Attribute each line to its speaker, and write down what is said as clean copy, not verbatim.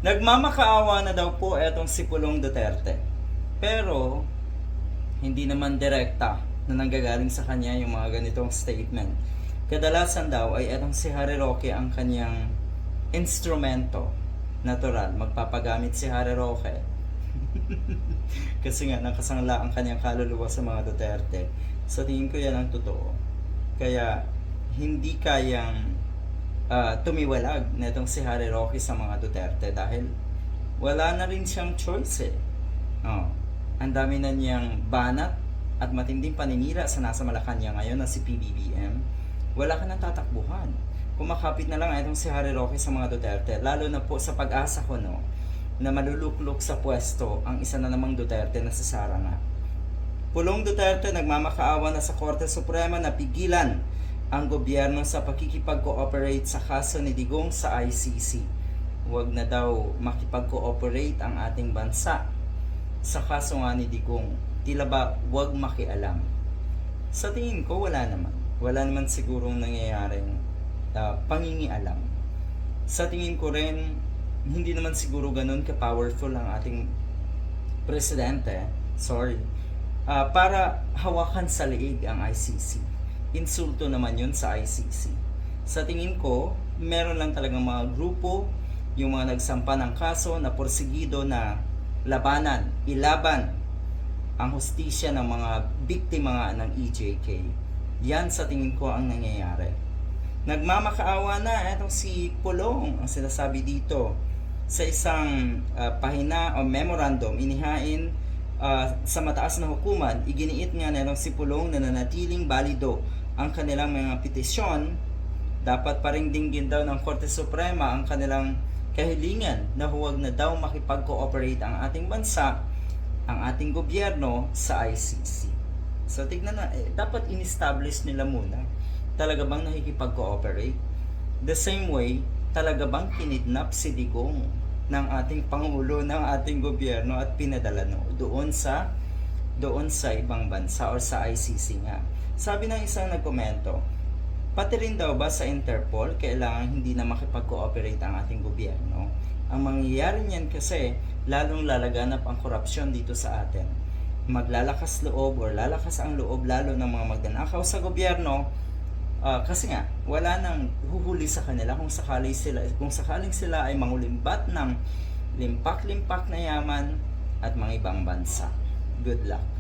Speaker 1: Nagmamakaawa na daw po etong si Pulong Duterte. Pero, hindi naman direkta na nanggagaling sa kanya yung mga ganitong statement. Kadalasan daw ay etong si Harry Roque ang kanyang instrumento. Natural, magpapagamit si Harry Roque. Kasi nga, nakasangla ang kanyang kaluluwa sa mga Duterte. Sa tingin ko yan ang totoo. Kaya, hindi kayang tumiwalag na itong si Harry Roque sa mga Duterte dahil wala na rin siyang choice eh. Oh, ang dami na niyang banat at matinding paninira sa nasa Malacanang ngayon na si PBBM. Wala ka nang tatakbuhan. Kumakapit na lang itong si Harry Roque sa mga Duterte, lalo na po sa pag-asa ko na maluluklok sa pwesto ang isa na namang Duterte na si Sara nga. Pulong Duterte nagmamakaawa na sa Korte Suprema na pigilan ang gobyerno sa pakikipag-cooperate sa kaso ni Digong sa ICC. Huwag na daw makipag-cooperate ang ating bansa sa kaso nga ni Digong. Tila ba huwag makialam? Sa tingin ko wala naman. Wala naman sigurong nangyayaring pangingialam. Sa tingin ko rin, hindi naman siguro ganun ka-powerful ang ating presidente, para hawakan sa liig ang ICC. Insulto naman yun sa ICC. Sa tingin ko, meron lang talagang mga grupo, yung mga nagsampa ng kaso na porsigido na ilaban ang hustisya ng mga biktima nga ng EJK. Yan sa tingin ko ang nangyayari. Nagmamakaawa na itong si Pulong, ang sinasabi dito sa isang pahina o memorandum inihain sa mataas na hukuman. Iginiit nga na si Pulong na nanatiling balido ang kanilang mga petisyon. Dapat pa ring dinggin daw ng Korte Suprema ang kanilang kahilingan na huwag na daw makipag-cooperate ang ating bansa, ang ating gobyerno sa ICC. So tignan na, dapat in-establish nila muna, talaga bang nakikipag-cooperate? The same way, talaga bang kinidnap si Digong ng ating Pangulo, ng ating gobyerno at pinadala doon sa ibang bansa or sa ICC nga? Sabi ng isang nagkomento, pati rin daw ba sa Interpol kailangan hindi na makipag-cooperate ang ating gobyerno? Ang mangyayari niyan kasi lalong lalaganap ang korupsyon dito sa atin. Maglalakas loob or lalakas ang loob lalo ng mga magnanakaw sa gobyerno, kasi nga wala nang huhuli sa kanila kung sakaling sila ay mangulimbat ng limpak-limpak na yaman at mga ibang bansa. Good luck.